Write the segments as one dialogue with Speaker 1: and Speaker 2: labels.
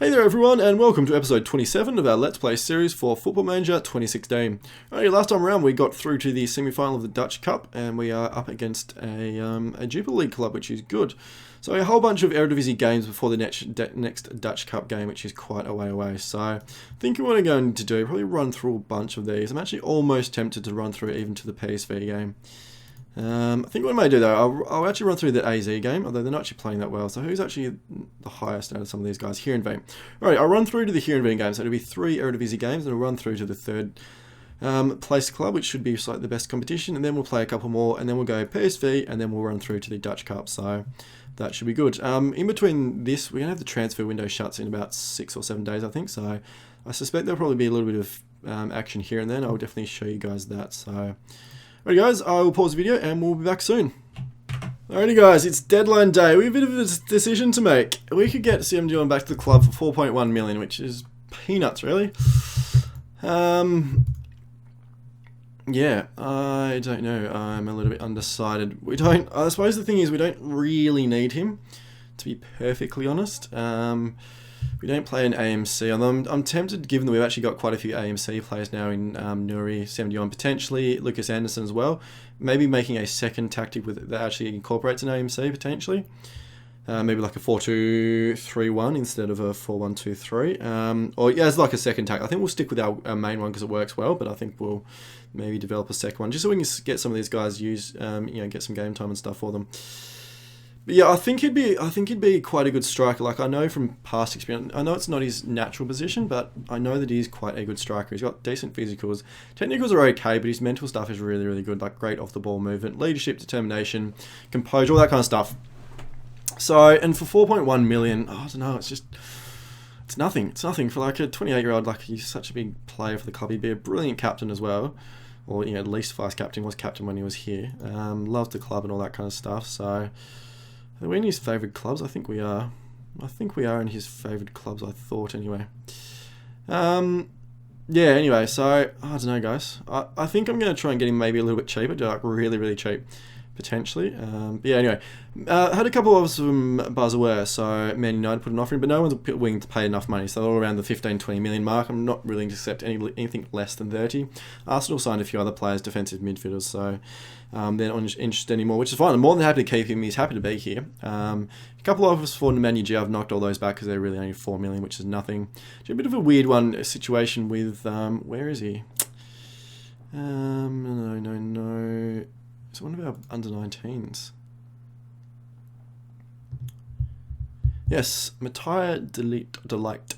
Speaker 1: Hey there everyone, and welcome to episode 27 of our Let's Play series for Football Manager 2016. Alright, last time around we got through to the semi-final of the Dutch Cup, and we are up against a Jupiler League club, which is good. So a whole bunch of Eredivisie games before the next Dutch Cup game, which is quite a way away. So I think what I'm going to do, probably run through a bunch of these. I'm actually almost tempted to run through even to the PSV game. I think what I may do though, I'll actually run through the AZ game, although they're not actually playing that well. So who's actually the highest out of some of these guys? Heerenveen. Alright, I'll run through to the Heerenveen game. So it'll be 3 Eredivisie games, and I'll run through to the third place club, which should be like the best competition, and then we'll play a couple more, and then we'll go PSV, and then we'll run through to the Dutch Cup. So that should be good. In between this, we're going to have the transfer window shuts in about 6 or 7 days, I think. So I suspect there'll probably be a little bit of action here and then. I'll definitely show you guys that. So alright guys, I will pause the video and we'll be back soon. Alrighty guys, it's deadline day. We have a bit of a decision to make. We could get CMD back to the club for 4.1 million, which is peanuts really. Yeah, I don't know. I'm a little bit undecided. I suppose the thing is we don't really need him, to be perfectly honest. We don't play an AMC, although I'm tempted, given that we've actually got quite a few AMC players now in Nuri, 71, potentially Lucas Anderson as well. Maybe making a second tactic that actually incorporates an AMC, potentially. Maybe like a 4-2-3-1 instead of a 4-1-2-3. Or yeah, it's like a second tactic. I think we'll stick with our main one because it works well, but I think we'll maybe develop a second one, just so we can get some of these guys get some game time and stuff for them. But yeah, I think he'd be quite a good striker. Like, I know from past experience, I know it's not his natural position, but I know that he's quite a good striker. He's got decent physicals. Technicals are okay, but his mental stuff is really, really good. Like, great off the ball movement, leadership, determination, composure, all that kind of stuff. So, and for 4.1 million, I don't know, it's nothing. It's nothing for like a 28-year-old. Like, he's such a big player for the club. He'd be a brilliant captain as well. Or, at least vice captain. Was captain when he was here. Loves the club and all that kind of stuff. So are we in his favourite clubs? I think we are. I think we are in his favourite clubs, I thought, anyway. Yeah, anyway, so, I don't know, guys. I think I'm going to try and get him maybe a little bit cheaper, like really, really cheap, potentially. But yeah, anyway. Had a couple of some buzz aware, so Man United put an offer in, but no one's willing to pay enough money, so they're all around the 15-20 million mark. I'm not willing to accept anything less than 30. Arsenal signed a few other players, defensive midfielders, so they're not interested anymore, which is fine. I'm more than happy to keep him. He's happy to be here. A couple of offers for Nemanja G, I've knocked all those back because they're really only 4 million, which is nothing. A bit of a weird a situation with, where is he? No. It's one of our under-19s. Yes, Mattia Delight.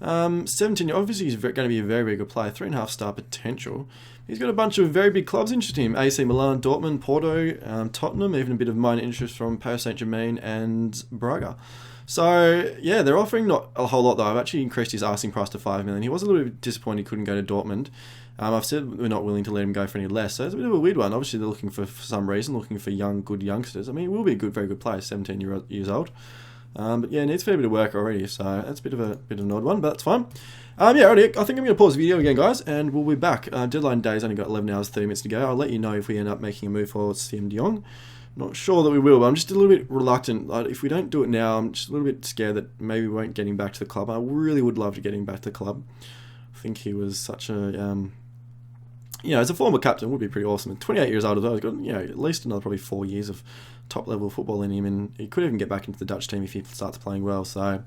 Speaker 1: 17, obviously he's going to be a very, very good player. 3.5 star potential. He's got a bunch of very big clubs interested in him. AC Milan, Dortmund, Porto, Tottenham, even a bit of minor interest from Paris Saint-Germain and Braga. So, yeah, they're offering not a whole lot though. I've actually increased his asking price to 5 million. He was a little bit disappointed he couldn't go to Dortmund. I've said we're not willing to let him go for any less, so it's a bit of a weird one. Obviously, they're looking for some reason, looking for good youngsters. I mean, he will be a very good player, 17 years old. But yeah, needs a fair bit of work already, so that's a bit of an odd one, but that's fine. Yeah, already. I think I'm going to pause the video again, guys, and we'll be back. Deadline day's only got 11 hours, 30 minutes to go. I'll let you know if we end up making a move for CM De Jong. Not sure that we will, but I'm just a little bit reluctant. Like, if we don't do it now, I'm just a little bit scared that maybe we won't get him back to the club. I really would love to get him back to the club. I think he was such a, as a former captain, would be pretty awesome. And 28 years old as well. He's got, at least another probably 4 years of top-level football in him, and he could even get back into the Dutch team if he starts playing well. So,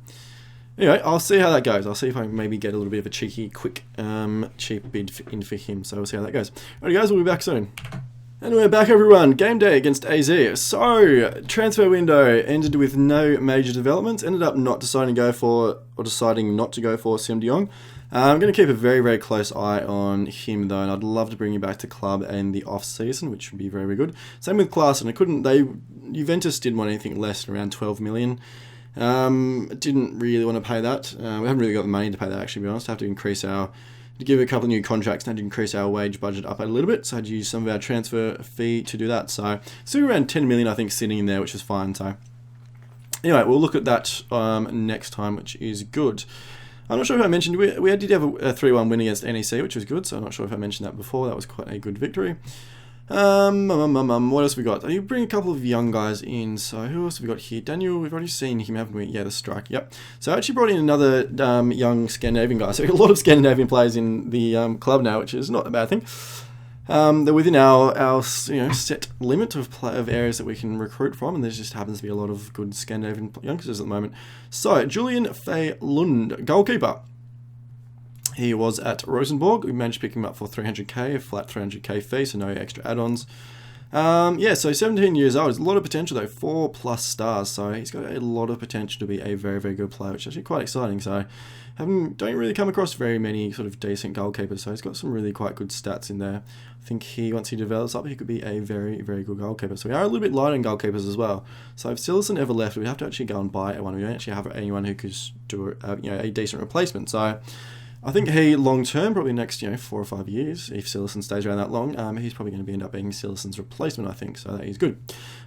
Speaker 1: anyway, I'll see how that goes. I'll see if I can maybe get a little bit of a cheeky, quick, cheap bid in for him. So we'll see how that goes. Alright, guys, we'll be back soon. And we're back, everyone. Game day against AZ. So, transfer window ended with no major developments. Ended up deciding not to go for Sim De Jong. I'm going to keep a very, very close eye on him, though, and I'd love to bring him back to club in the off-season, which would be very, very good. Same with Klaassen. Juventus didn't want anything less than around 12 million. Didn't really want to pay that. We haven't really got the money to pay that, actually, to be honest. To give a couple of new contracts, and had to increase our wage budget up a little bit, so I had to use some of our transfer fee to do that. So, still around 10 million, I think, sitting in there, which is fine. So, anyway, we'll look at that next time, which is good. I'm not sure if I mentioned, we did have a 3-1 win against NEC, which was good, so I'm not sure if I mentioned that before. That was quite a good victory. What else have we got? You bring a couple of young guys in. So who else have we got here? Daniel, we've already seen him, haven't we? Yeah, the strike. Yep. So I actually brought in another young Scandinavian guy. So a lot of Scandinavian players in the club now, which is not a bad thing. They're within our set limit of areas that we can recruit from, and there just happens to be a lot of good Scandinavian youngsters at the moment. So Julian Feilund, goalkeeper. He was at Rosenborg. We managed to pick him up for 300k, a flat 300k fee, so no extra add-ons. So 17 years old. There's a lot of potential though, 4+ stars. So he's got a lot of potential to be a very, very good player, which is actually quite exciting. So don't really come across very many sort of decent goalkeepers. So he's got some really quite good stats in there. I think once he develops up, he could be a very, very good goalkeeper. So we are a little bit light on goalkeepers as well. So if Silerson ever left, we'd have to actually go and buy one. We don't actually have anyone who could do a decent replacement. So I think he, long term, probably next 4 or 5 years, if Silerson stays around that long, he's probably going to end up being Silerson's replacement, I think, so that is good.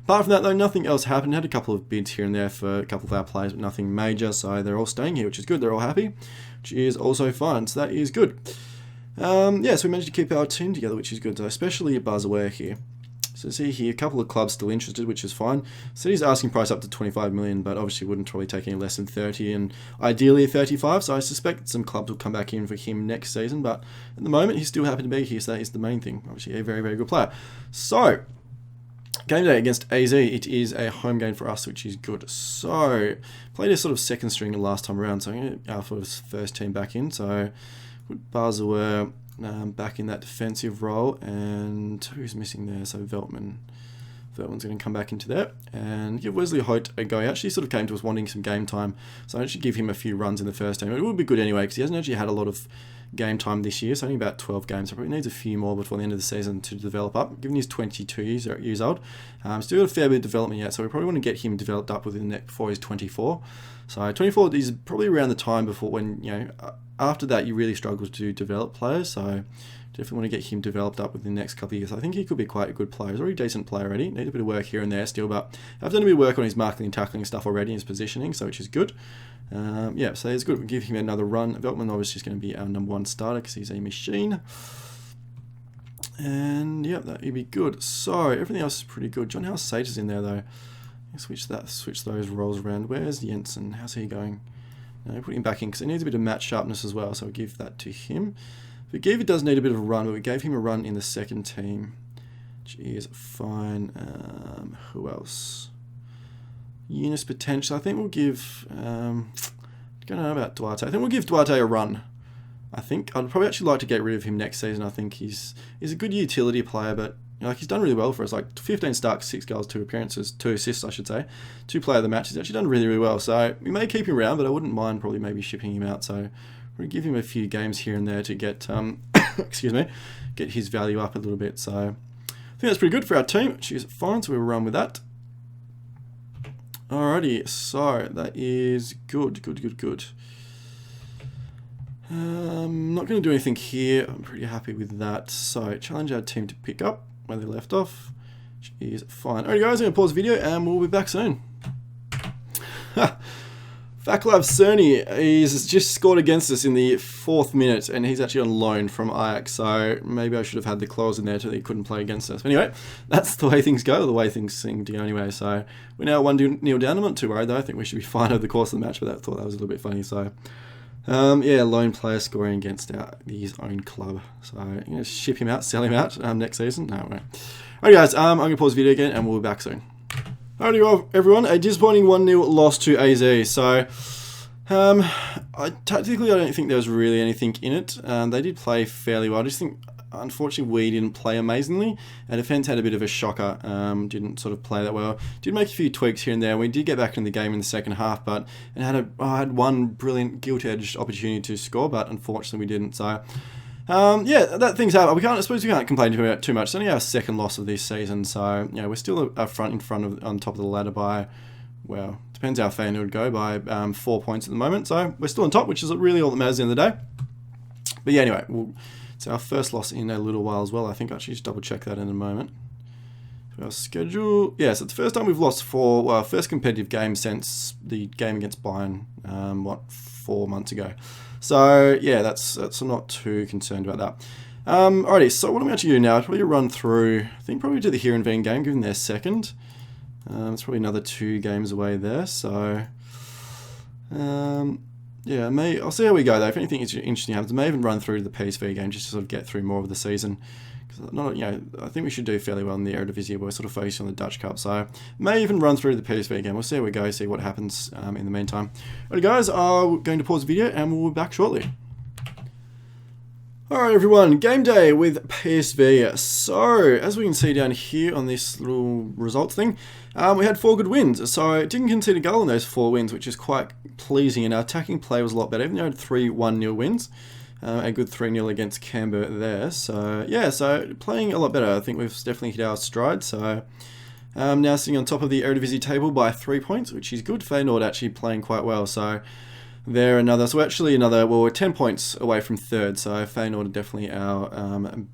Speaker 1: Apart from that, though, nothing else happened. Had a couple of bids here and there for a couple of our players, but nothing major, so they're all staying here, which is good. They're all happy, which is also fine, so that is good. So we managed to keep our team together, which is good, so especially Buzzaware here. So see here, a couple of clubs still interested, which is fine. City's asking price up to 25 million, but obviously wouldn't probably take any less than 30, and ideally 35. So I suspect some clubs will come back in for him next season, but at the moment he's still happy to be here, so that is the main thing. Obviously a very, very good player. So game day against AZ, it is a home game for us, which is good. So played a sort of second string last time around, so I'm going to get our first team back in. So Buzzaware back in that defensive role, and who's missing there? So Veltman's going to come back into there and give Wesley Hoyt a go. He actually sort of came to us wanting some game time, so I actually give him a few runs in the first game. It would be good anyway because he hasn't actually had a lot of game time this year, so only about 12 games, so probably needs a few more before the end of the season to develop up. Given he's 22 years old, still got a fair bit of development yet, so we probably want to get him developed up within the before he's 24. So 24 is probably around the time before when after that you really struggle to develop players, so definitely want to get him developed up within the next couple of years. I think he could be quite a good player. He's already a decent player already. Needs a bit of work here and there still, but I've done a bit of work on his marking and tackling stuff already, his positioning, so which is good. So it's good. We'll give him another run. Veltman obviously is going to be our number 1 starter because he's a machine. And that would be good. So everything else is pretty good. John House Sage is in there though. Switch those roles around. Where's Jensen? How's he going? No, put him back in because he needs a bit of match sharpness as well, so we'll give that to him. Vigiva does need a bit of a run, but we gave him a run in the second team, which is fine. Who else? Eunice potential. I think we'll give... I don't know about Duarte. I think we'll give Duarte a run. I think I'd probably actually like to get rid of him next season. I think he's a good utility player, but he's done really well for us. Like 15 starts, 6 goals, 2 appearances, 2 assists, I should say. 2 player of the match. He's actually done really, really well. So we may keep him around, but I wouldn't mind probably maybe shipping him out. So we'll give him a few games here and there to get get his value up a little bit. So I think that's pretty good for our team, which is fine. So we'll run with that. Alrighty, so that is good. Not going to do anything here. I'm pretty happy with that. So challenge our team to pick up where they left off, which is fine. Alright guys, I'm going to pause the video and we'll be back soon. Vaclav Cerny, he's just scored against us in the 4th minute and he's actually on loan from Ajax, so maybe I should have had the clause in there so that he couldn't play against us. But anyway, that's the way things go, the way things seem to go anyway. So we're now 1-0 down. I'm not too worried though. I think we should be fine over the course of the match, but I thought that was a little bit funny. So lone player scoring against his own club. So I'm going to ship him out, sell him out next season. No, way. Alright guys, I'm going to pause the video again and we'll be back soon. Alrighty everyone, a disappointing 1-0 loss to AZ. So tactically I don't think there was really anything in it. They did play fairly well. I just think unfortunately we didn't play amazingly. Our defence had a bit of a shocker, didn't sort of play that well. Did make a few tweaks here and there. We did get back in the game in the second half, but it had one brilliant gilt-edged opportunity to score, but unfortunately we didn't. So that things happen. I suppose we can't complain about too much. It's only our 2nd loss of this season, so we're still on top of the ladder by, well, depends how Feyenoord would go, by 4 points at the moment. So we're still on top, which is really all that matters at the end of the day. But anyway, it's our first loss in a little while as well. I think I'll just double check that in a moment. Our schedule, so it's the first time we've lost first competitive game since the game against Bayern, 4 months ago. So that's I'm not too concerned about Alrighty, so what I'm going to do now is probably run through, I think probably do the Heerenveen game, given their second. It's probably another 2 games away there, so yeah, I'll see how we go though. If anything interesting happens, I may even run through the PSV game just to sort of get through more of the season. Because I think we should do fairly well in the Eredivisie. We're sort of focusing on the Dutch Cup, so may even run through the PSV game. We'll see how we go, see what happens in the meantime. Alright guys, I'm going to pause the video and we'll be back shortly. Alright everyone, game day with PSV. So, as we can see down here on this little results thing, we had 4 good wins. So, didn't concede a goal in those 4 wins, which is quite pleasing, and our attacking play was a lot better. Even though we had 3 1-0 wins, a good 3-0 against Canberra there. So, yeah, so playing a lot better. I think we've definitely hit our stride. So, now sitting on top of the Eredivisie table by 3 points, which is good. Feyenoord actually playing quite well, so we're 10 points away from 3rd, so Feyenoord are definitely our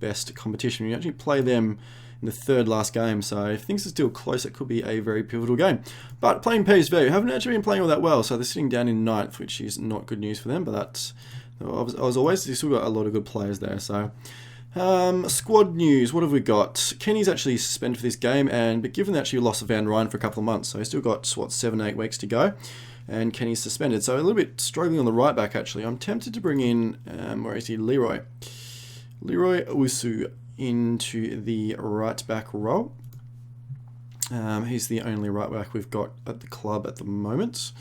Speaker 1: best competition. We actually play them in the 3rd last game, so if things are still close, it could be a very pivotal game. But playing PSV, haven't actually been playing all that well, so they're sitting down in 9th, which is not good news for them, but that's, as always, they've still got a lot of good players there. So squad news, what have we got? Kenny's actually suspended for this game, but given that actually lost Van Rijn for a couple of months, so he's still got, what, 7-8 weeks to go. And Kenny's suspended, so a little bit struggling on the right back actually. I'm tempted to bring in, where is he, Leroy Owusu into the right back role. He's the only right back we've got at the club at the moment.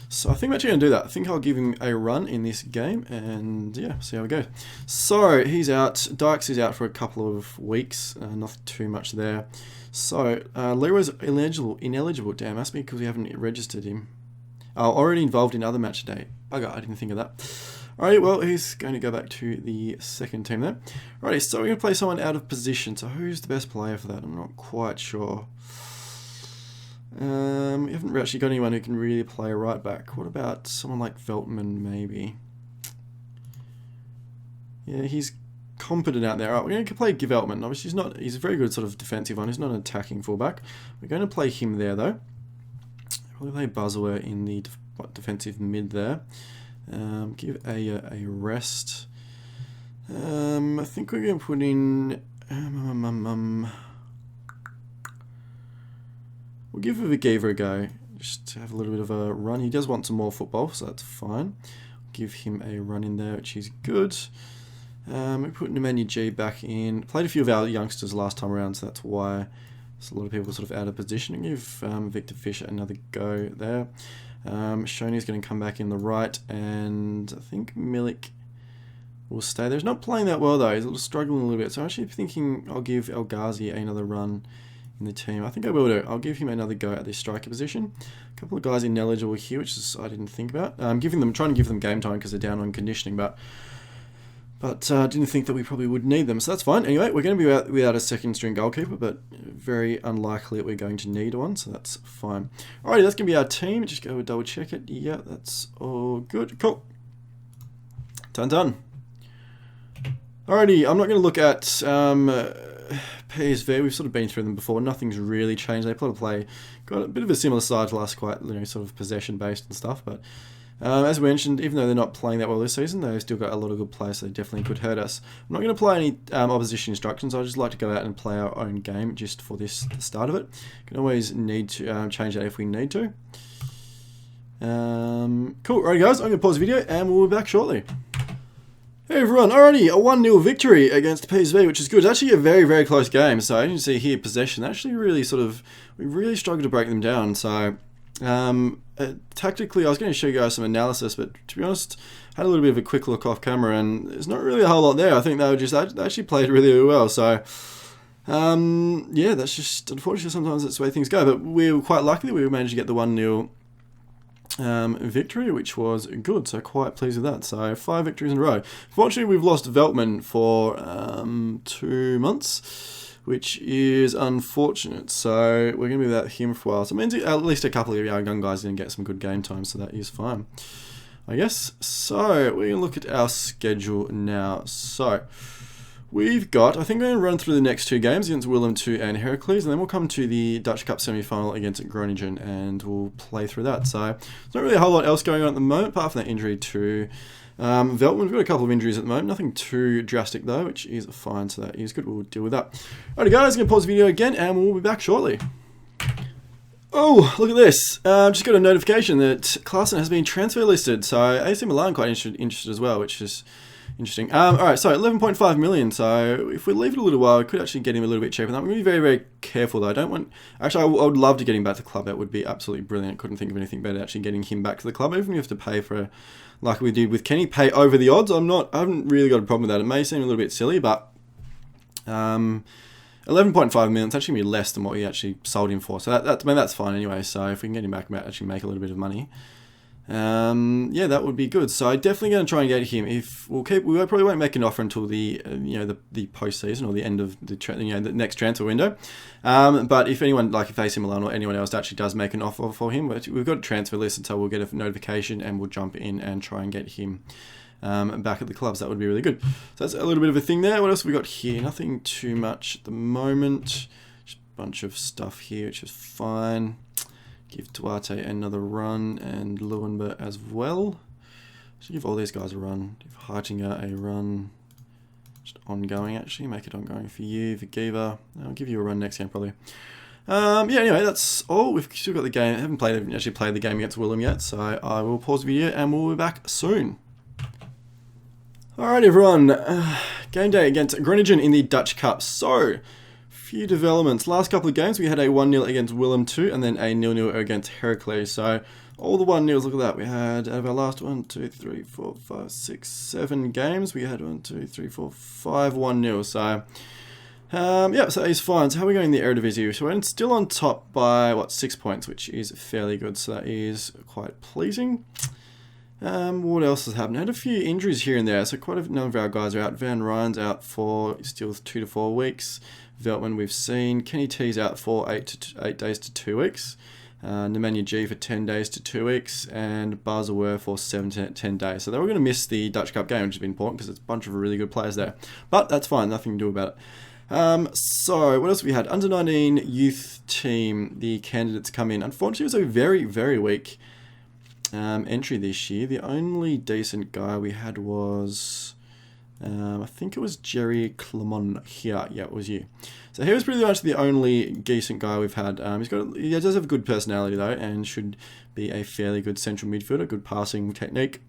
Speaker 1: So I think I'm actually going to do that. I think I'll give him a run in this game and yeah, see how we go. So he's out, Dykes is out for a couple of weeks, not too much there. So Leroy's ineligible, damn, must be because we haven't registered him. Already involved in other match day. Okay, I didn't think of that. Alright, well, he's going to go back to the 2nd team there. Alright, so we're going to play someone out of position. So who's the best player for that? I'm not quite sure. We haven't actually got anyone who can really play right back. What about someone like Veltman, maybe? Yeah, he's competent out there. Alright, we're going to play Veltman. Obviously, he's a very good sort of defensive one. He's not an attacking fullback. We're going to play him there, though. Probably play Buzzler in the defensive mid there. Give a rest. I think we're going to put in... we'll give Vigever a go, just to have a little bit of a run. He does want some more football, so that's fine. Give him a run in there, which is good. We put Nemanja G back in. Played a few of our youngsters last time around, so that's why there's a lot of people sort of out of position. And give Victor Fisher another go there. Shoney's going to come back in the right, and I think Milik will stay there. He's not playing that well though. He's struggling a little bit. So I'm actually thinking I'll give El Ghazi another run in the team. I think I will do. I'll give him another go at this striker position. A couple of guys ineligible here, which is I didn't think about. Trying to give them game time because they're down on conditioning, but didn't think that we probably would need them, so that's fine. Anyway, we're going to be without a 2nd string goalkeeper, but very unlikely that we're going to need one, so that's fine. Alrighty, that's going to be our team. Just go double check it. Yeah, that's all good. Cool. Done. Alrighty, I'm not going to look at PSV. We've sort of been through them before. Nothing's really changed. They play got a bit of a similar side to us, quite sort of possession based and stuff, but as we mentioned, even though they're not playing that well this season, they've still got a lot of good players, so they definitely could hurt us. I'm not going to play any opposition instructions. I just like to go out and play our own game just for the start of it. Can always need to change that if we need to. Cool. Alright guys, I'm going to pause the video and we'll be back shortly. Hey everyone, already a 1-0 victory against PSV, which is good. It's actually a very, very close game. So as you can see here, possession, actually really we really struggled to break them down. So tactically, I was going to show you guys some analysis, but to be honest, I had a little bit of a quick look off camera, and there's not really a whole lot there. I think they actually played really, really well. So, yeah, that's just unfortunately sometimes that's the way things go. But we were quite lucky that we managed to get the 1-0 victory, which was good. So quite pleased with that. So 5 victories in a row. Fortunately, we've lost Veltman for 2 months. Which is unfortunate, so we're going to be without him for a while. So it means at least a couple of our young guys are going to get some good game time, so that is fine, I guess. So we're going to look at our schedule now. So We've got, I think I'm going to run through the next 2 games against Willem II and Heracles, and then we'll come to the Dutch Cup semi-final against Groningen, and we'll play through that. So, there's not really a whole lot else going on at the moment, apart from that injury to Veltman. We've got a couple of injuries at the moment, nothing too drastic though, which is fine, so that is good. We'll deal with that. Alrighty guys, I'm going to pause the video again, and we'll be back shortly. Oh, look at this. Just got a notification that Klaassen has been transfer listed, so AC Milan quite interested as well, which is interesting. Alright, so 11.5 million. So if we leave it a little while, we could actually get him a little bit cheaper. I'm going to be very, very careful though. I don't want... Actually, I would love to get him back to the club. That would be absolutely brilliant. Couldn't think of anything better, actually getting him back to the club. Even if you have to pay for, like we did with Kenny, pay over the odds. I haven't really got a problem with that. It may seem a little bit silly, but 11.5 million, it's actually going to be less than what we actually sold him for. So that's fine anyway. So if we can get him back, actually make a little bit of money. Yeah, that would be good. So I'm definitely going to try and get him. We probably won't make an offer until the the post-season or the end of the the next transfer window. But if anyone, like if AC Milan or anyone else actually does make an offer for him, we've got a transfer list, and so we'll get a notification and we'll jump in and try and get him back at the clubs. That would be really good. So that's a little bit of a thing there. What else have we got here? Nothing too much at the moment. Just a bunch of stuff here, which is fine. Give Duarte another run and Lewenberg as well. So give all these guys a run. Give Heitinger a run. Just ongoing actually. Make it ongoing for you, for Giva. I'll give you a run next game probably. Yeah, anyway, that's all. We've still got the game. I haven't actually played the game against Willem yet, so I will pause the video and we'll be back soon. Alright everyone, game day against Groningen in the Dutch Cup. So, few developments. Last couple of games we had a 1-0 against Willem II and then a 0-0 against Heracles. So all the 1-0s, look at that. We had, out of our last 1, 2, 3, 4, 5, 6, 7 games, we had 1, 2, 3, 4, 5 1-0. So yeah, so that is fine. So how are we going in the Eredivisie? So we're still on top by 6 points, which is fairly good. So that is quite pleasing. What else has happened? I had a few injuries here and there, so quite a number of our guys are out. Van Ryn's out for still 2 to 4 weeks. Veltman we've seen. Kenny T's out for 8 days to 2 weeks. Nemanja G for 10 days to 2 weeks. And Bazawer for 7 to 10 days. So they were going to miss the Dutch Cup game, which has been important because it's a bunch of really good players there. But that's fine, nothing to do about it. So what else have we had? Under 19 youth team, the candidates come in. Unfortunately, it was a very, very weak entry this year. The only decent guy we had was... I think it was Jerry Clemon here. Yeah, it was you. So he was pretty much the only decent guy we've had. He does have a good personality though, and should be a fairly good central midfielder, good passing technique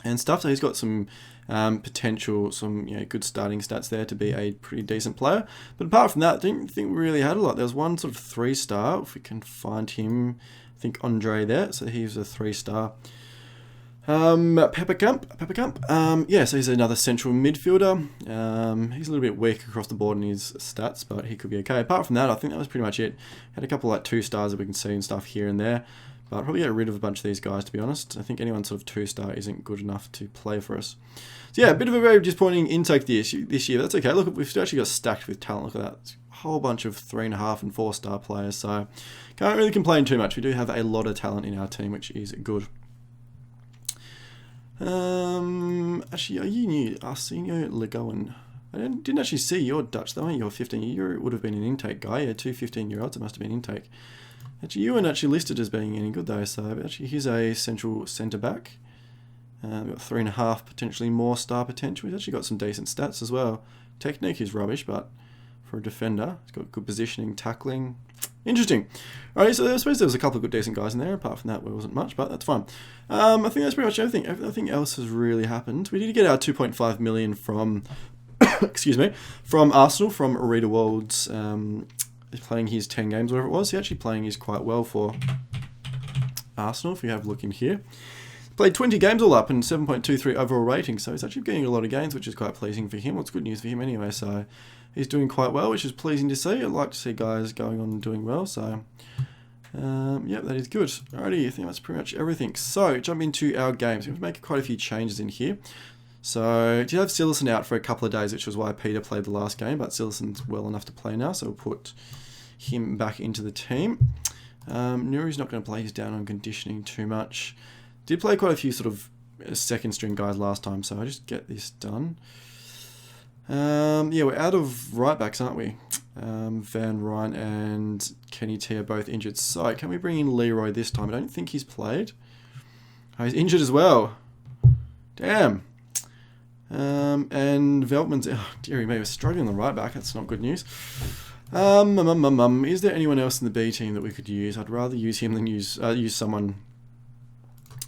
Speaker 1: and stuff. So he's got some potential, some good starting stats there to be a pretty decent player. But apart from that, I didn't think we really had a lot. There was one sort of 3-star, if we can find him. I think Andre there. So he's a 3-star. Pepperkamp. Yeah, so he's another central midfielder. He's a little bit weak across the board in his stats, but he could be okay. Apart from that, I think that was pretty much it. Had a couple 2-stars that we can see and stuff here and there, but I'll probably get rid of a bunch of these guys, to be honest. I think anyone sort of 2-star isn't good enough to play for us. So yeah, a bit of a very disappointing intake this year, but that's okay. Look, we've actually got stacked with talent. Look at that. It's a whole bunch of 3.5 and 4-star players, so can't really complain too much. We do have a lot of talent in our team, which is good. Actually, are you new? Arsenio Legoen. I didn't actually see your Dutch though. You're 15. You would have been an intake guy. Yeah, 2 15-year-olds. It must have been intake. Actually, you weren't actually listed as being any good though. So actually, he's a central centre back. We've got 3.5 potentially more star potential. He's actually got some decent stats as well. Technique is rubbish, but for a defender, he's got good positioning, tackling. Interesting. Alright, so I suppose there was a couple of good decent guys in there. Apart from that, there wasn't much, but that's fine. I think that's pretty much everything. Everything else has really happened. We did get our 2.5 million from, excuse me, from Arsenal, from Rita Wold's playing his 10 games, whatever it was. He's actually playing his quite well for Arsenal, if you have a look in here. Played 20 games all up and 7.23 overall rating, so he's actually getting a lot of games, which is quite pleasing for him. Well, it's good news for him anyway, so he's doing quite well, which is pleasing to see. I'd like to see guys going on and doing well, so yeah, that is good. Alrighty, I think that's pretty much everything. So, jump into our games. We've made quite a few changes in here. So, did have Silerson out for a couple of days, which was why Peter played the last game, but Silerson's well enough to play now, so we'll put him back into the team. Nuri's not going to play, he's down on conditioning too much. Did play quite a few sort of second string guys last time, so I'll just get this done. Yeah, we're out of right backs, aren't we? Van Rijn and Kenny T are both injured. So, can we bring in Leroy this time? I don't think he's played. Oh, he's injured as well. Damn. And Veltman's... Oh, dearie me, we're struggling on the right back. That's not good news. Is there anyone else in the B team that we could use? I'd rather use him than use someone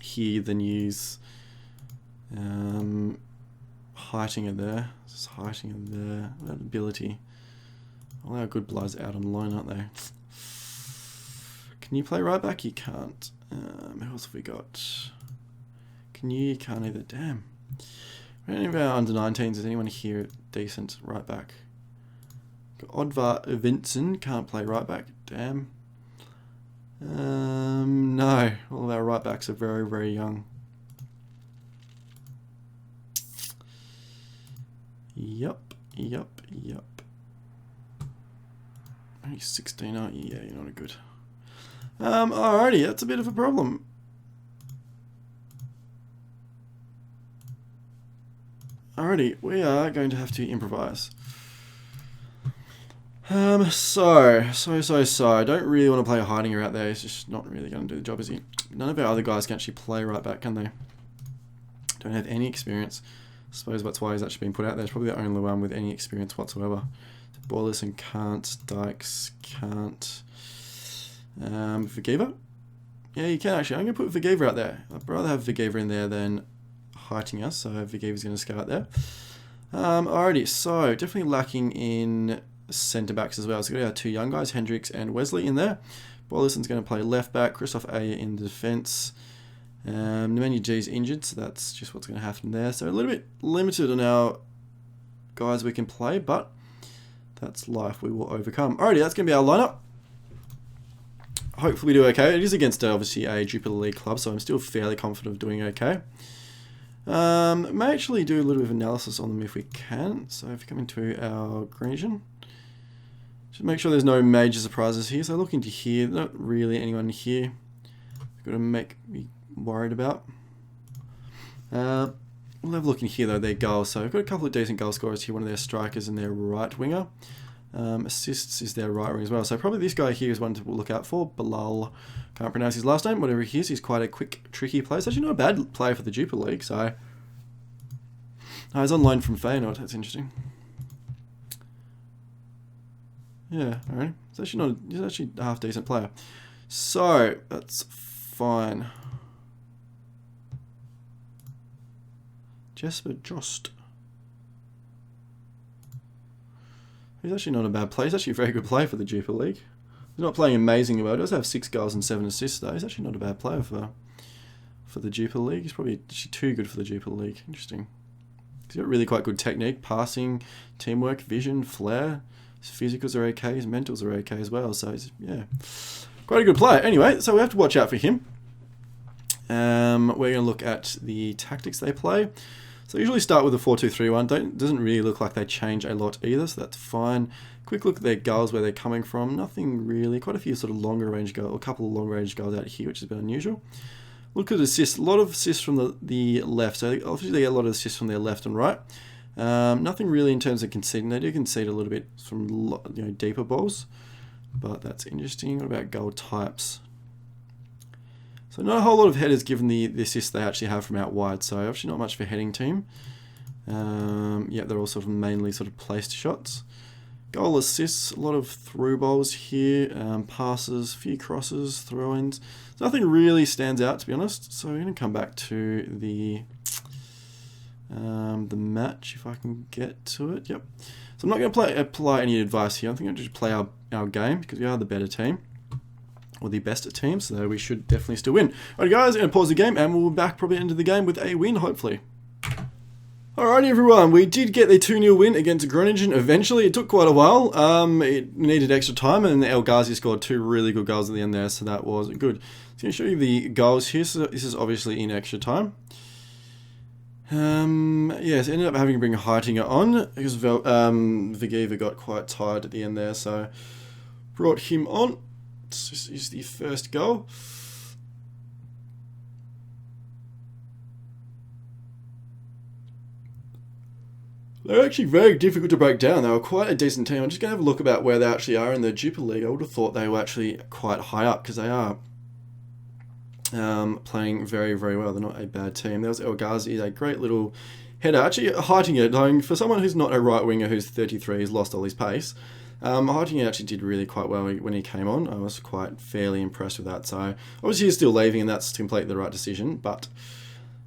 Speaker 1: here than use Heitinger there. Just Heitinger there. That ability. All our good bloods out on loan, aren't they? Can you play right back? You can't. Who else have we got? Can you? You can't either. Damn. Any of our under 19s? Is anyone here decent right back? Oddvar Vincent can't play right back. Damn. No. All of our right backs are very, very young. Yup. Only 16, aren't you? Yeah, you're not a good. Alrighty, that's a bit of a problem. Alrighty, we are going to have to improvise. So. I don't really want to play a Heitinger out there. He's just not really going to do the job, is he? None of our other guys can actually play right back, can they? Don't have any experience. I suppose that's why he's actually been put out there. It's probably the only one with any experience whatsoever. Borlison can't. Dykes can't. Vergever? Yeah, you can actually. I'm going to put Vergever out there. I'd rather have Vergever in there than Heitinger, so Vergever's going to start there. Alrighty, so definitely lacking in centre backs as well. So we've got our two young guys, Hendricks and Wesley, in there. Borlison's going to play left back. Christoph Ayer in the defence. Nemanja G's injured, so that's just what's going to happen there. So a little bit limited on our guys we can play, but that's life. We will overcome. Alrighty, that's going to be our lineup. Hopefully we do okay. It is against obviously a Jupiter League club, so I'm still fairly confident of doing okay. May actually do a little bit of analysis on them if we can. So if we come into our green region, just make sure there's no major surprises here. So look into here, not really anyone here got to make me worried about. We'll have a look in here though, their goals. So we've got a couple of decent goal scorers here, one of their strikers and their right winger. Assists is their right wing as well. So probably this guy here is one to look out for. Bilal, can't pronounce his last name, whatever he is. He's quite a quick, tricky player. It's actually not a bad player for the Jupiter League. So he's on loan from Feyenoord. That's interesting. Yeah, alright. He's actually a half decent player. So that's fine. Jesper Jost. He's actually not a bad player. He's actually a very good player for the Jupiter League. He's not playing amazing, but he does have 6 goals and 7 assists though. He's actually not a bad player for the Jupiter League. He's probably actually too good for the Jupiter League. Interesting. He's got really quite good technique, passing, teamwork, vision, flair. His physicals are okay. His mentals are okay as well. So he's, yeah, quite a good player. Anyway, so we have to watch out for him. We're going to look at the tactics they play. So I usually start with a 4-2-3-1. Doesn't really look like they change a lot either, so that's fine. Quick look at their goals, where they're coming from. Nothing really. Quite a few sort of longer range goals, a couple of long range goals out here, which is a bit unusual. Look at assists. A lot of assists from the left. So obviously they get a lot of assists from their left and right. Nothing really in terms of conceding. They do concede a little bit from deeper balls, but that's interesting. What about goal types? So not a whole lot of headers given the assists they actually have from out wide. So actually not much for heading team. Yeah, they're all sort of mainly sort of placed shots. Goal assists, a lot of through balls here, passes, few crosses, throw-ins. So nothing really stands out, to be honest. So we're going to come back to the match if I can get to it. Yep. So I'm not going to apply any advice here. I think I'll just play our game because we are the better team. Or the best team, so we should definitely still win. Alright guys, I'm going to pause the game and we'll be back probably into the game with a win, hopefully. Alrighty everyone, we did get the 2-0 win against Groningen eventually. It took quite a while. It needed extra time and El Ghazi scored 2 really good goals at the end there, so that was good. So I'm going to show you the goals here. So this is obviously in extra time. Yes, ended up having to bring Heitinger on because Vergever got quite tired at the end there, so brought him on. This is the first goal. They're actually very difficult to break down. They were quite a decent team. I'm just going to have a look about where they actually are in the Jupiler League. I would have thought they were actually quite high up because they are playing very, very well. They're not a bad team. There was El Ghazi, a great little header. Actually, Heitinga, for someone who's not a right winger who's 33, he's lost all his pace. Heitinga actually did really quite well when he came on. I was quite fairly impressed with that. So obviously he's still leaving, and that's completely the right decision. But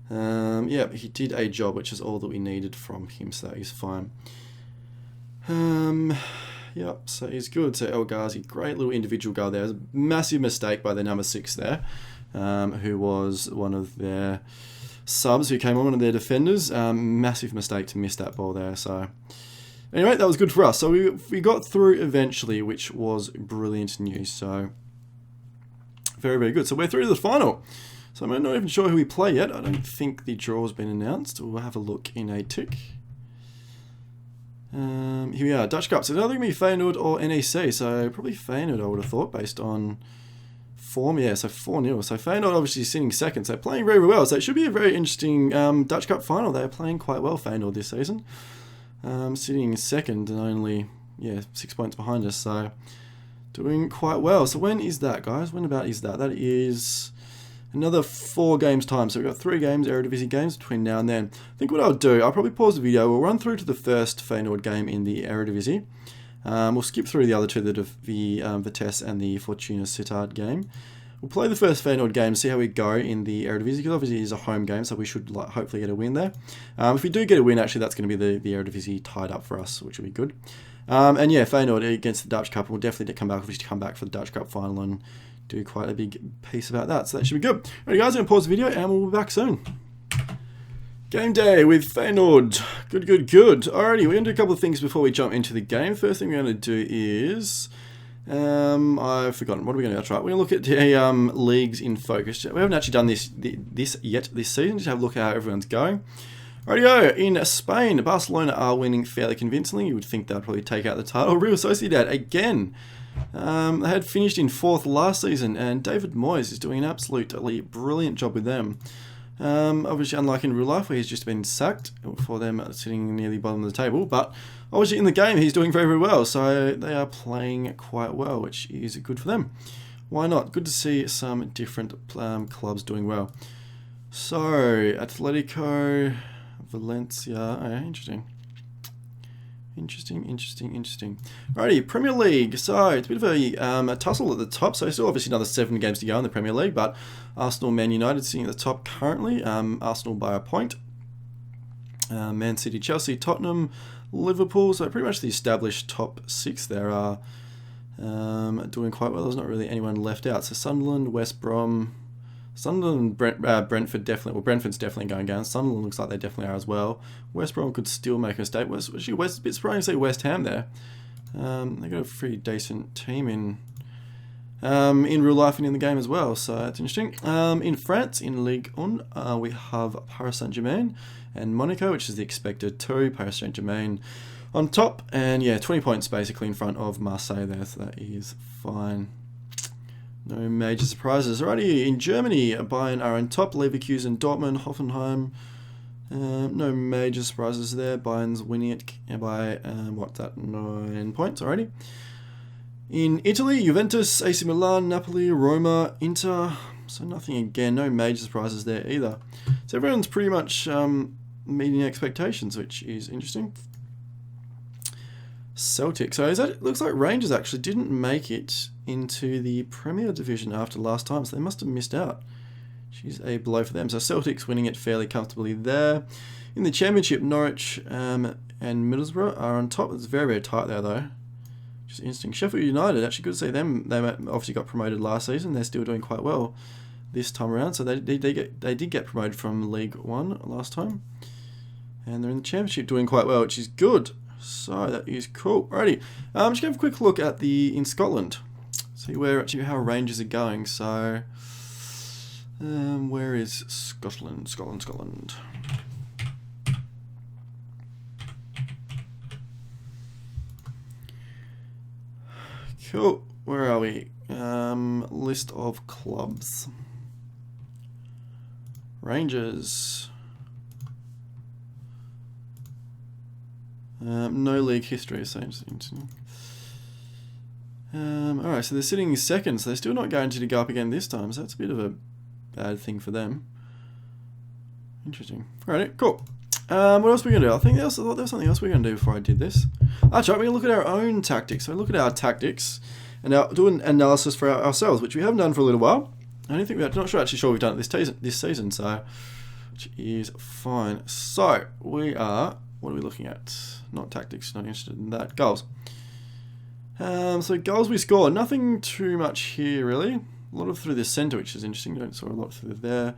Speaker 1: yeah, he did a job, which is all that we needed from him, so he's fine. Yep, so he's good. So El Ghazi, great little individual goal there. It was a massive mistake by their number 6 there, who was one of their subs who came on, one of their defenders. Massive mistake to miss that ball there. So anyway, that was good for us. So we got through eventually, which was brilliant news. So very, very good. So we're through to the final. So I'm not even sure who we play yet. I don't think the draw has been announced. We'll have a look in a tick. Here we are, Dutch Cup. So it's either going to be Feyenoord or NEC. So probably Feyenoord, I would have thought, based on form. Yeah, so 4-0. So Feyenoord obviously sitting second. So playing very, very well. So it should be a very interesting Dutch Cup final. They're playing quite well, Feyenoord, this season. Sitting second and only 6 points behind us. So doing quite well. So when is that, guys? When about is that? That is another 4 games time. So we've got 3 games, Eredivisie games, between now and then. I think what I'll do, I'll probably pause the video. We'll run through to the first Feyenoord game in the Eredivisie. We'll skip through the other 2, the Vitesse and the Fortuna Sittard game. We'll play the first Feyenoord game, see how we go in the Eredivisie, because obviously it's a home game, so we should hopefully get a win there. If we do get a win, actually, that's going to be the Eredivisie tied up for us, which will be good. And yeah, Feyenoord against the Dutch Cup, and we'll definitely come back for the Dutch Cup final and do quite a big piece about that, so that should be good. Alright guys, I'm going to pause the video and we'll be back soon. Game day with Feyenoord. Good. Alrighty, we're going to do a couple of things before we jump into the game. First thing we're going to do is I've forgotten. What are we going to do? That's right. We're going to look at the leagues in focus. We haven't actually done this yet this season. Just have a look at how everyone's going. Rightio, in Spain, Barcelona are winning fairly convincingly. You would think they'd probably take out the title. Real Sociedad, again. They had finished in 4th last season, and David Moyes is doing an absolutely brilliant job with them. Obviously, unlike in real life, where he's just been sacked for them sitting near the bottom of the table, but obviously in the game, he's doing very, very well, so they are playing quite well, which is good for them. Why not? Good to see some different clubs doing well. So, Atletico, Valencia, interesting. Interesting. Alrighty, Premier League. So it's a bit of a tussle at the top. So still obviously another 7 games to go in the Premier League, but Arsenal, Man United sitting at the top currently. Arsenal by a point. Man City, Chelsea, Tottenham, Liverpool. So pretty much the established top 6 there are doing quite well. There's not really anyone left out. So Sunderland, West Brom, Sunderland, Brentford definitely. Well, Brentford's definitely going down. Sunderland looks like they definitely are as well. West Brom could still make a mistake. Actually, a bit surprising to see West Ham there. They got a pretty decent team in real life and in the game as well. So that's interesting. In France, in Ligue 1, we have Paris Saint-Germain and Monaco, which is the expected 2. Paris Saint-Germain on top, and yeah, 20 points basically in front of Marseille there. So that is fine. No major surprises. Alrighty, in Germany, Bayern are on top, Leverkusen, Dortmund, Hoffenheim. No major surprises there. Bayern's winning it by, 9 points already. In Italy, Juventus, AC Milan, Napoli, Roma, Inter. So nothing again, no major surprises there either. So everyone's pretty much meeting expectations, which is interesting. Celtic. So it looks like Rangers actually didn't make it into the Premier Division after last time, so they must have missed out. Which is a blow for them. So Celtic's winning it fairly comfortably there. In the Championship, Norwich and Middlesbrough are on top. It's very, very tight there though. Which is interesting. Sheffield United, actually good to see them. They obviously got promoted last season. They're still doing quite well this time around. So they did get promoted from League 1 last time. And they're in the Championship doing quite well, which is good. So that is cool. Alrighty, I'm just going to have a quick look at in Scotland. See how Rangers are going. So, where is Scotland? Scotland. Cool. Where are we? List of clubs. Rangers. No league history, so interesting. Alright, so they're sitting second, so they're still not guaranteed to go up again this time, so that's a bit of a bad thing for them. Interesting. Alright, cool. What else are we going to do? I thought there was something else we were going to do before I did this. That's right, we're going to look at our own tactics. So look at our tactics and do an analysis for ourselves, which we haven't done for a little while. I don't think not sure we've done it this season, so which is fine. So what are we looking at? Not tactics, not interested in that. Goals. So goals we score, nothing too much here really. A lot of through the centre, which is interesting. Don't saw a lot through there.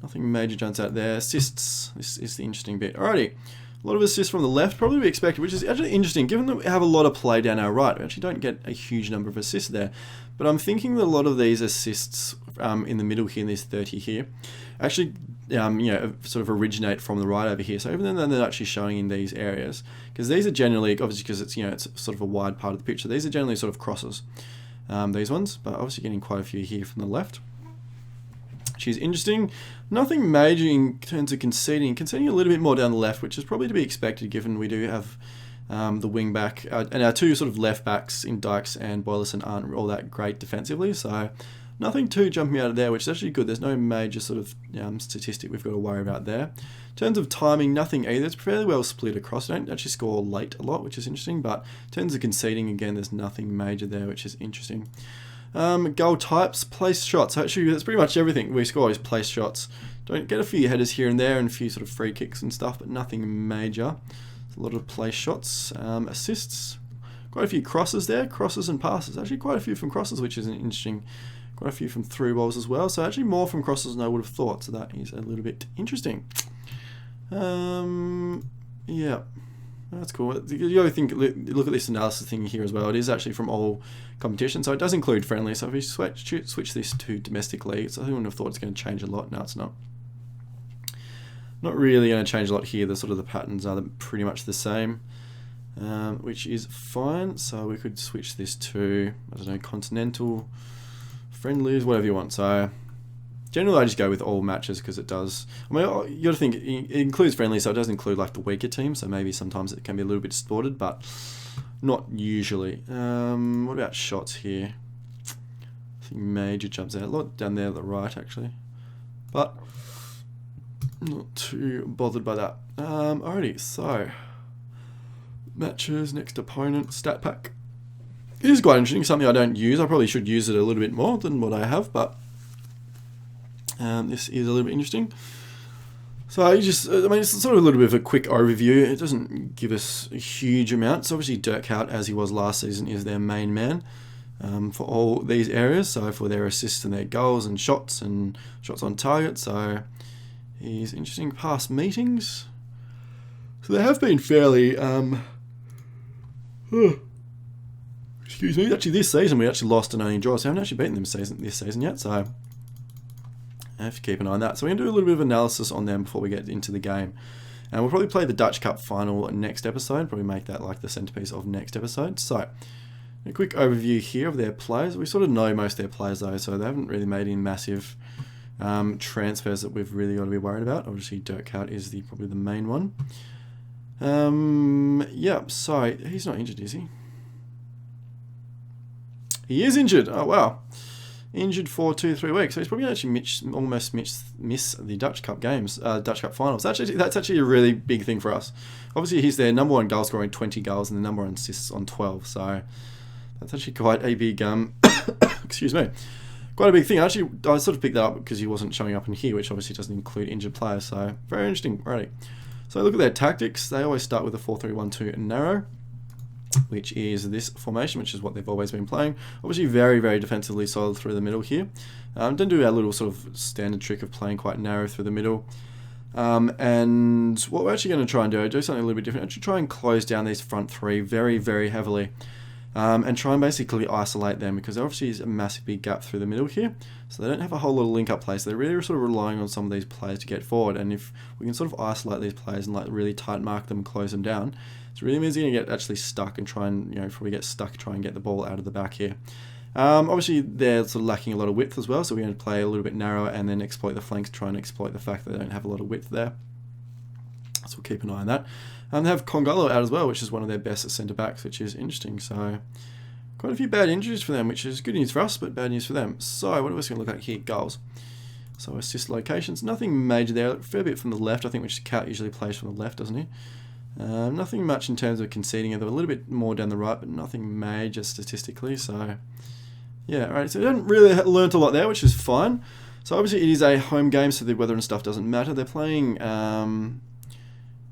Speaker 1: Nothing major jumps out there. Assists, this is the interesting bit. Alrighty, a lot of assists from the left, probably we expected, which is actually interesting, given that we have a lot of play down our right. We actually don't get a huge number of assists there. But I'm thinking that a lot of these assists in the middle here, in this 30 here, actually sort of originate from the right over here. So even though they're actually showing in these areas, because these are generally, obviously because it's, it's sort of a wide part of the picture, these are generally sort of crosses, these ones, but obviously getting quite a few here from the left. Which is interesting. Nothing major in terms of conceding a little bit more down the left, which is probably to be expected given we do have the wing back, and our two sort of left backs in Dykes and Boylerson aren't all that great defensively, so nothing too jumping out of there, which is actually good. There's no major sort of statistic we've got to worry about there. In terms of timing, nothing either. It's fairly well split across. They don't actually score late a lot, which is interesting, but in terms of conceding, again, there's nothing major there, which is interesting. Goal types, place shots. Actually, that's pretty much everything we score is place shots. Don't get a few headers here and there and a few sort of free kicks and stuff, but nothing major. It's a lot of place shots. Assists, quite a few crosses there, crosses and passes. Actually, quite a few from crosses, which is interesting. Quite a few from through balls as well. So actually more from crosses than I would have thought. So that is a little bit interesting. Yeah. That's cool. You gotta look at this analysis thing here as well. It is actually from all competitions, so it does include friendly. So if we switch this to domestic leagues, I wouldn't have thought it's going to change a lot. No, it's not. Not really going to change a lot here. The sort of the patterns are pretty much the same, which is fine. So we could switch this to, I don't know, continental, friendlies, whatever you want. So generally I just go with all matches because it does, I mean, you got to think, it includes friendly, so it does include like the weaker teams, so maybe sometimes it can be a little bit distorted, but not usually. What about shots here? I think major jumps out, a lot down there at the right actually, but not too bothered by that. Alrighty, so matches, next opponent, stat pack. It is quite interesting, something I don't use. I probably should use it a little bit more than what I have, but this is a little bit interesting. So it's sort of a little bit of a quick overview. It doesn't give us a huge amount. So obviously Dirk Hout, as he was last season, is their main man for all these areas. So for their assists and their goals and shots on target. So he's interesting. Past meetings. So they have been fairly... excuse me. Actually, this season we actually lost and only draw. So I haven't actually beaten them this season yet. So I have to keep an eye on that. So we're going to do a little bit of analysis on them before we get into the game. And we'll probably play the Dutch Cup final next episode. Probably make that like the centerpiece of next episode. So a quick overview here of their players. We sort of know most of their players though, so they haven't really made any massive transfers that we've really got to be worried about. Obviously Dirk Hout is probably the main one. Yeah, so he's not injured, is he? He is injured. Oh wow. Injured for 2-3 weeks, so he's probably going to actually almost miss the Dutch Cup games, Dutch Cup finals. That's actually a really big thing for us. Obviously, he's their number one goal scoring, 20 goals, and the number one assists on 12. So that's actually quite a big, excuse me, quite a big thing. Actually, I sort of picked that up because he wasn't showing up in here, which obviously doesn't include injured players. So very interesting. Right. So look at their tactics. They always start with a 4-3-1-2 narrow, which is this formation, which is what they've always been playing. Obviously very, very defensively solid through the middle here. Don't do our little sort of standard trick of playing quite narrow through the middle. And what we're actually going to try and do something a little bit different. Actually try and close down these front three very, very heavily. And try and basically isolate them, because there obviously is a massive big gap through the middle here. So they don't have a whole lot of link-up play. So they're really sort of relying on some of these players to get forward. And if we can sort of isolate these players and like really tight mark them and close them down, it really means you're going to get actually stuck and try and, probably get stuck, try and get the ball out of the back here. Obviously, they're sort of lacking a lot of width as well, so we're going to play a little bit narrower and then exploit the flanks, try and exploit the fact that they don't have a lot of width there. So we'll keep an eye on that. They have Congolo out as well, which is one of their best centre-backs, which is interesting. So quite a few bad injuries for them, which is good news for us, but bad news for them. So what are we going to look at here? Goals. So assist locations, nothing major there. A fair bit from the left, I think, which Cat usually plays from the left, doesn't he? Nothing much in terms of conceding. They're a little bit more down the right, but nothing major statistically. So yeah, right. So they haven't really learnt a lot there, which is fine. So obviously it is a home game, so the weather and stuff doesn't matter. They're playing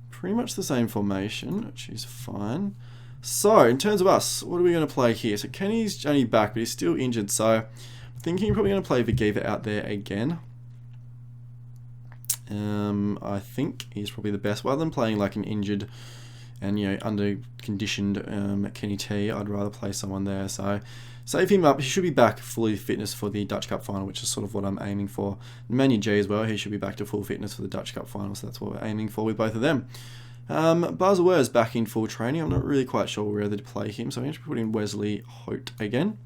Speaker 1: pretty much the same formation, which is fine. So in terms of us, what are we going to play here? So Kenny's only back, but he's still injured. So I'm thinking probably going to play Vagiva out there again. I think he's probably the best. Rather than playing like an injured and, you know, under conditioned Kenny T, I'd rather play someone there. So save him up. He should be back fully fitness for the Dutch Cup final, which is sort of what I'm aiming for. Manu G as well. He should be back to full fitness for the Dutch Cup final. So that's what we're aiming for with both of them. Bazawer is back in full training. I'm not really quite sure whether to play him, so I'm going to put in Wesley Holt again.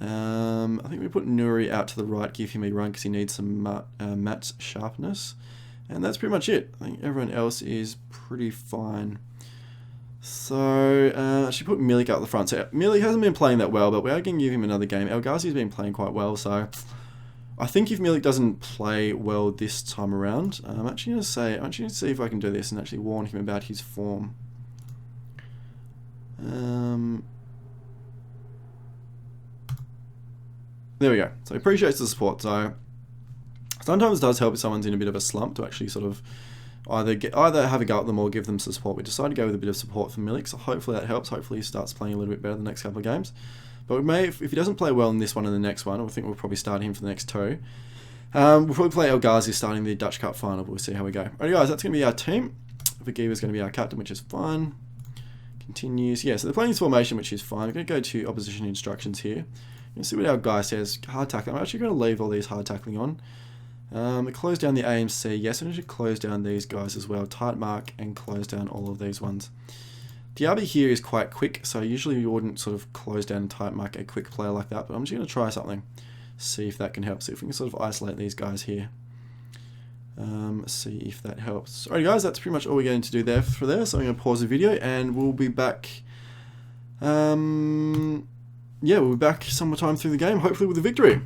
Speaker 1: I think we put Nuri out to the right, give him a run because he needs some Matt's sharpness. And that's pretty much it. I think everyone else is pretty fine. So I should put Milik out the front. So Milik hasn't been playing that well, but we are going to give him another game. El Ghazi's been playing quite well, so I think if Milik doesn't play well this time around, I'm actually going to see if I can do this and actually warn him about his form. There we go. So he appreciates the support. So sometimes it does help if someone's in a bit of a slump to actually sort of either have a go at them or give them some support. We decided to go with a bit of support for Milik, so hopefully that helps. Hopefully he starts playing a little bit better the next couple of games. But we may, if he doesn't play well in this one and the next one, I think we'll probably start him for the next two. We'll probably play El Ghazi starting the Dutch Cup final, but we'll see how we go. Alright guys, that's going to be our team. Vagiva's going to be our captain, which is fine. Continues. Yeah, so they're playing this formation, which is fine. We're going to go to opposition instructions here. You can see what our guy says. Hard tackling. I'm actually going to leave all these hard tackling on. Close down the AMC. Yes, and I should close down these guys as well. Tight mark and close down all of these ones. Diaby here is quite quick, so usually you wouldn't sort of close down and tight mark a quick player like that, but I'm just going to try something. See if that can help. See if we can sort of isolate these guys here. See if that helps. Alright guys, that's pretty much all we're going to do there for there, so I'm going to pause the video and we'll be back. Yeah, we'll be back sometime through the game, hopefully with a victory.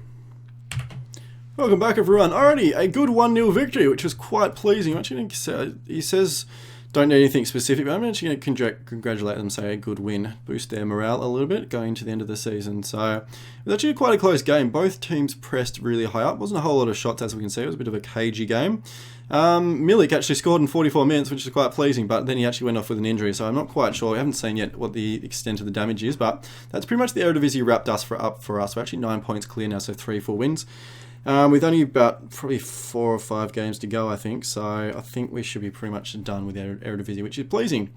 Speaker 1: Welcome back everyone. Alrighty, a good 1-0 victory, which was quite pleasing. I'm actually going to say, he says don't need anything specific, but I'm actually going to congratulate them, say a good win, boost their morale a little bit going to the end of the season. So it was actually quite a close game. Both teams pressed really high up. Wasn't a whole lot of shots as we can see. It was a bit of a cagey game. Milik actually scored in 44 minutes, which is quite pleasing, but then he actually went off with an injury, so I'm not quite sure. We haven't seen yet what the extent of the damage is, but that's pretty much the Eredivisie wrapped us up for us. We're actually 9 points clear now, so 3 full wins. With only about probably 4 or 5 games to go, I think. So I think we should be pretty much done with Eredivisie, which is pleasing.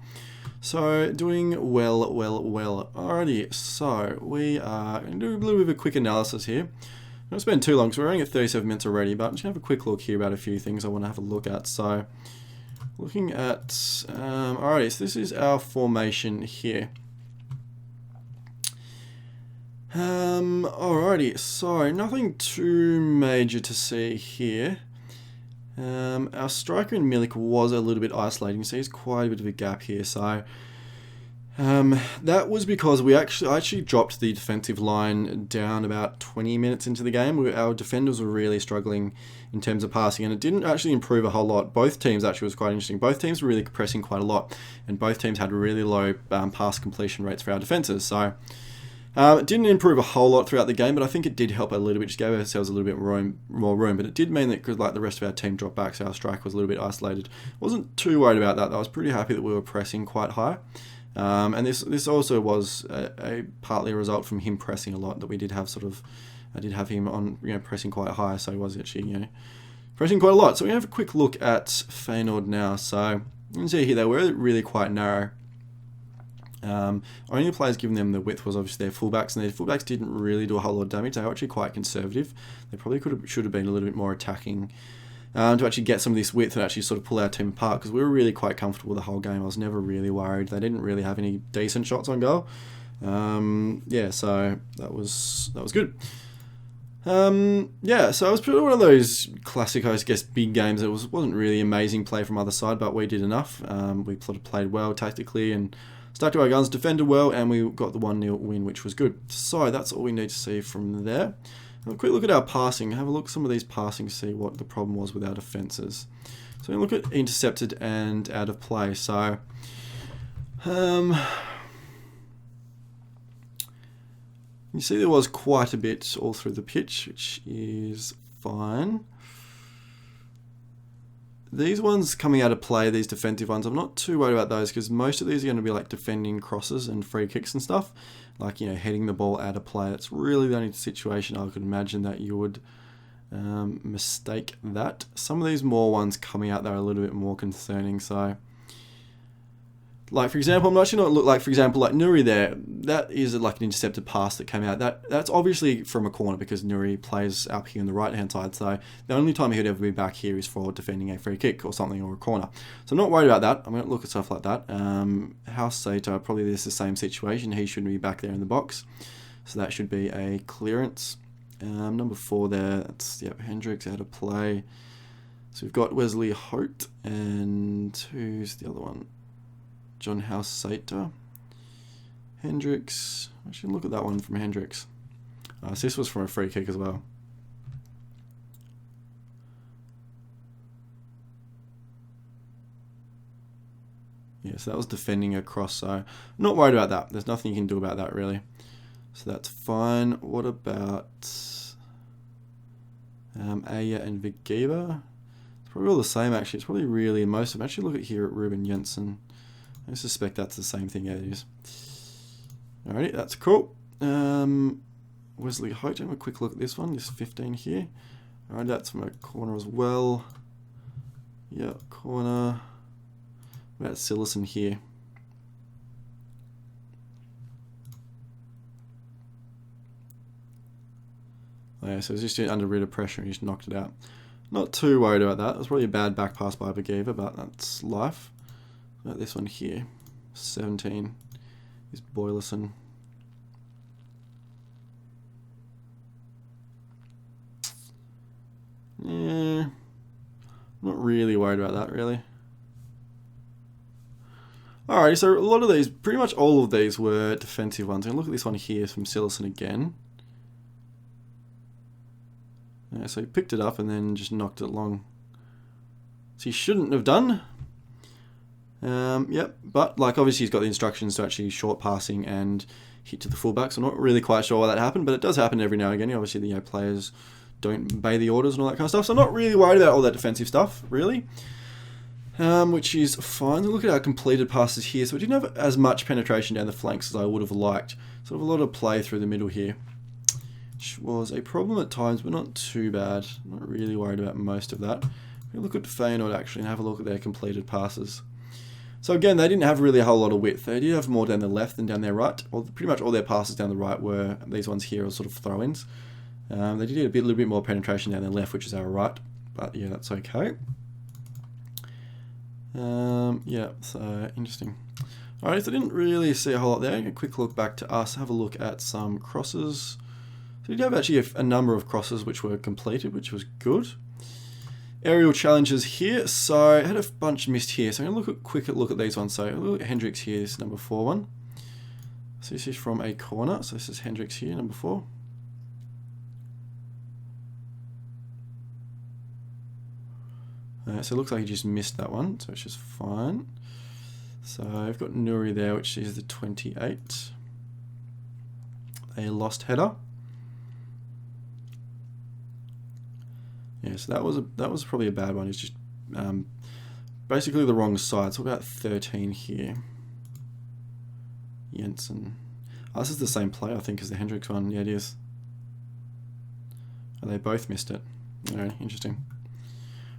Speaker 1: So doing well. Alrighty, so we are going to do a little bit of a quick analysis here. I'm not spend too long because we're only at 37 minutes already, but I'm just going to have a quick look here about a few things I want to have a look at. So looking at, alrighty, so this is our formation here. Alrighty, so nothing too major to see here. Our striker in Milik was a little bit isolating, so there's quite a bit of a gap here. So that was because I actually dropped the defensive line down about 20 minutes into the game. Our defenders were really struggling in terms of passing, and it didn't actually improve a whole lot. Both teams actually was quite interesting. Both teams were really pressing quite a lot, and both teams had really low pass completion rates for our defenses. So it didn't improve a whole lot throughout the game, but I think it did help a little bit. Just gave ourselves a little bit more room. But it did mean that because like the rest of our team dropped back, so our striker was a little bit isolated. Wasn't too worried about that. I was pretty happy that we were pressing quite high. And this also was partly a result from him pressing a lot. That we did have I did have him on pressing quite high, so he was actually pressing quite a lot. So we have a quick look at Feyenoord now. So you can see here they were really quite narrow. Only players giving them the width was obviously their fullbacks, and their fullbacks didn't really do a whole lot of damage. They were actually quite conservative. They probably should have been a little bit more attacking to actually get some of this width and actually sort of pull our team apart, because we were really quite comfortable the whole game. I was never really worried. They didn't really have any decent shots on goal. Yeah, so that was good. Yeah, so it was probably one of those classic, I guess, big games. It wasn't really amazing play from either side, but we did enough. We sort of played well tactically and stuck to our guns, defended well, and we got the 1-0 win, which was good. So that's all we need to see from there. Have a quick look at our passing. Have a look at some of these passing, see what the problem was with our defences. So we look at intercepted and out of play. So, you see there was quite a bit all through the pitch, which is fine. These ones coming out of play, these defensive ones, I'm not too worried about those because most of these are going to be like defending crosses and free kicks and stuff. Like, you know, heading the ball out of play. That's really the only situation I could imagine that you would mistake that. Some of these more ones coming out that are a little bit more concerning. So, like, for example, I'm actually not look like, for example, like Nuri there, that is like an intercepted pass that came out. That's obviously from a corner because Nuri plays up here on the right-hand side. So the only time he would ever be back here is for defending a free kick or something or a corner. So I'm not worried about that. I'm going to look at stuff like that. House Sato, probably this is the same situation. He shouldn't be back there in the box. So that should be a clearance. Number 4 there, that's, yep, Hendricks out of play. So we've got Wesley Holt and who's the other one? John House Sater. Hendricks. I should look at that one from Hendricks. So this was from a free kick as well. Yeah, so that was defending across, so I'm not worried about that. There's nothing you can do about that really. So that's fine. What about Aya and Vigiba? It's probably all the same actually. It's probably really most of them. Actually look at here at Ruben Jensen. I suspect that's the same thing as it is. Alrighty, that's cool. Wesley Holt, have a quick look at this one. This 15 here. Alright, that's from a corner as well. Yeah, corner. What about Sillison here? Oh yeah, so it's just under a bit of pressure and he just knocked it out. Not too worried about that. It was probably a bad back pass by Bagiva, but that's life. This one here, 17, is Boylerson. Yeah, not really worried about that, really. Alrighty, so a lot of these, pretty much all of these were defensive ones. I'm going to look at this one here from Sillison again. Yeah, so he picked it up and then just knocked it long. So he shouldn't have done. Yep, but like obviously he's got the instructions to actually short passing and hit to the fullback, so I'm not really quite sure why that happened, but it does happen every now and again. Obviously the players don't obey the orders and all that kind of stuff, so I'm not really worried about all that defensive stuff, really. Which is fine. Look at our completed passes here, so we didn't have as much penetration down the flanks as I would have liked. Sort of a lot of play through the middle here, which was a problem at times, but not too bad. I'm not really worried about most of that. We'll look at Feyenoord actually and have a look at their completed passes. So again, they didn't have really a whole lot of width. They did have more down their left than down their right. Well, pretty much all their passes down the right were, these ones here are sort of throw-ins. They did a little bit more penetration down their left, which is our right. But yeah, that's okay. Yeah, so interesting. Alright, so I didn't really see a whole lot there. A quick look back to us, have a look at some crosses. So we did have actually a number of crosses which were completed, which was good. Aerial challenges here, so I had a bunch missed here, so I'm going to look at quick look at these ones. So look at Hendricks here, this is number 4 one. So this is from a corner, so this is Hendricks here, number 4. So it looks like he just missed that one, so it's just fine. So I've got Nuri there, which is the 28. A lost header. Yeah, so that was probably a bad one. It's just basically the wrong side. So about 13 here. Jensen. Oh, this is the same play, I think, as the Hendricks one. Yeah, it is. Oh, they both missed it. Alright, interesting.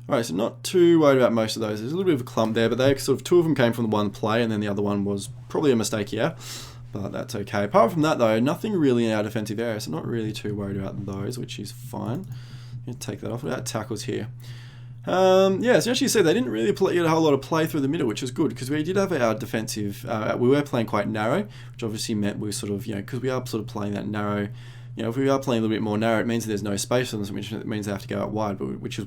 Speaker 1: Alright, so not too worried about most of those. There's a little bit of a clump there, but they sort of 2 of them came from the one play, and then the other one was probably a mistake, yeah. But that's okay. Apart from that, though, nothing really in our defensive area, so not really too worried about those, which is fine. Take that off. What about tackles here? Yeah, so as you see, they didn't really get a whole lot of play through the middle, which was good because we did have our defensive. We were playing quite narrow, which obviously meant we were sort of, because we are sort of playing that narrow you know, if we are playing a little bit more narrow, it means that there's no space for them, which means they have to go out wide, but which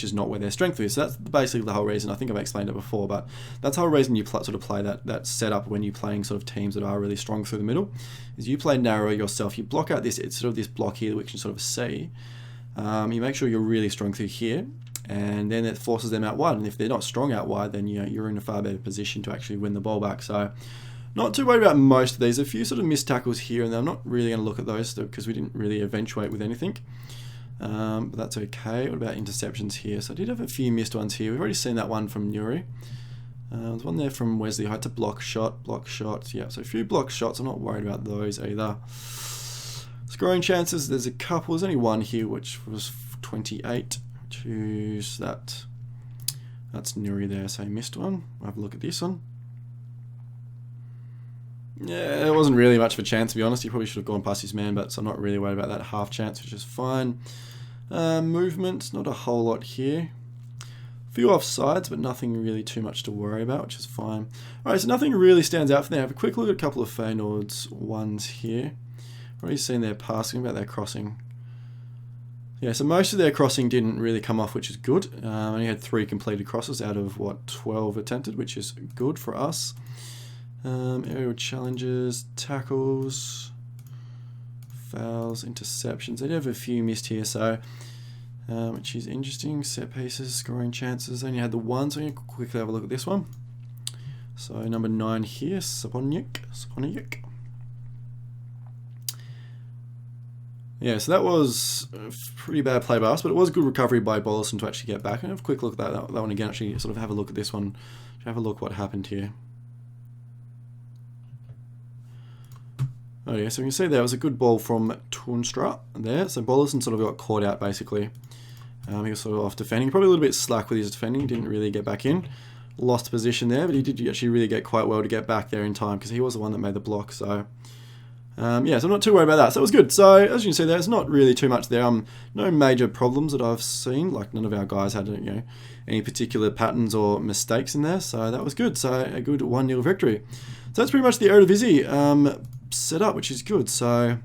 Speaker 1: is not where their strength is. So that's basically the whole reason. I think I've explained it before, but that's the whole reason you sort of play that setup when you're playing sort of teams that are really strong through the middle. Is you play narrow yourself, you block out it's sort of this block here that we can sort of see. You make sure you're really strong through here, and then it forces them out wide. And if they're not strong out wide, then you're in a far better position to actually win the ball back. So not too worried about most of these. A few sort of missed tackles here, and I'm not really going to look at those because we didn't really eventuate with anything. But that's okay. What about interceptions here? So I did have a few missed ones here. We've already seen that one from Nuri. There's one there from Wesley. I had to block shot. Yeah, so a few block shots. I'm not worried about those either. Scoring chances, there's a couple. There's only one here, which was 28. Choose that. That's Nuri there, so he missed one. We'll have a look at this one. Yeah, it wasn't really much of a chance, to be honest. He probably should have gone past his man, but so I'm not really worried about that half chance, which is fine. Movement, not a whole lot here. A few offsides, but nothing really too much to worry about, which is fine. Alright, so nothing really stands out for them. Have a quick look at a couple of Feyenoord's ones here. Already seen their passing, about their crossing. Yeah, so most of their crossing didn't really come off, which is good. Only had 3 completed crosses out of, 12 attempted, which is good for us. Aerial challenges, tackles, fouls, interceptions. They do have a few missed here, so which is interesting. Set pieces, scoring chances. Only had the one, so I'm going to quickly have a look at this one. So number 9 here, Saponiuk. Yeah, so that was a pretty bad play by us, but it was a good recovery by Bollison to actually get back. And have a quick look at that one again, actually sort of have a look at this one. Have a look what happened here. Oh yeah, so you can see there was a good ball from Toornstra there. So Bollison sort of got caught out basically. He was sort of off defending. Probably a little bit slack with his defending. Didn't really get back in. Lost position there, but he did actually really get quite well to get back there in time because he was the one that made the block. So yeah, so I'm not too worried about that. So it was good. So as you can see, there's not really too much there. No major problems that I've seen. Like none of our guys had any particular patterns or mistakes in there. So that was good. So a good 1-0 victory. So that's pretty much the Eredivisie set up, which is good. So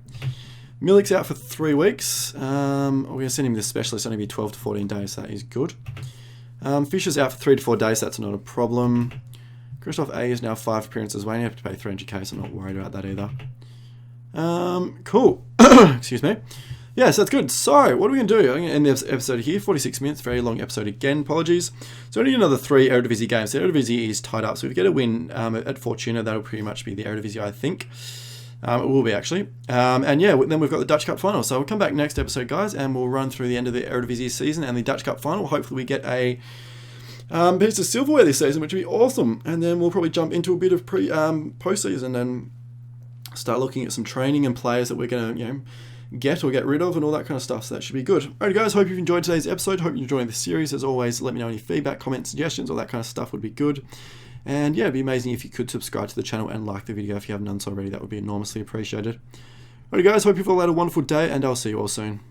Speaker 1: Milik's out for 3 weeks. We're going to send him to the specialist. Only be 12 to 14 days. So that is good. Fisher's out for 3 to 4 days. So that's not a problem. Christoph A is now 5 appearances away. You have to pay 300k, so I'm not worried about that either. Cool. Excuse me. Yeah, so that's good. So, what are we going to do? I'm going to end this episode here. 46 minutes. Very long episode again. Apologies. So, I need another 3 Eredivisie games. The Eredivisie is tied up. So, if we get a win at Fortuna, that'll pretty much be the Eredivisie, I think. It will be, actually. And yeah, then we've got the Dutch Cup final. So, we'll come back next episode, guys, and we'll run through the end of the Eredivisie season and the Dutch Cup final. Hopefully, we get a piece of silverware this season, which would be awesome. And then we'll probably jump into a bit of postseason and start looking at some training and players that we're going to, get or get rid of and all that kind of stuff. So that should be good. Alright guys, hope you've enjoyed today's episode. Hope you're enjoying the series. As always, let me know any feedback, comments, suggestions, all that kind of stuff would be good. And yeah, it'd be amazing if you could subscribe to the channel and like the video if you haven't done so already. That would be enormously appreciated. Alright guys, hope you've all had a wonderful day and I'll see you all soon.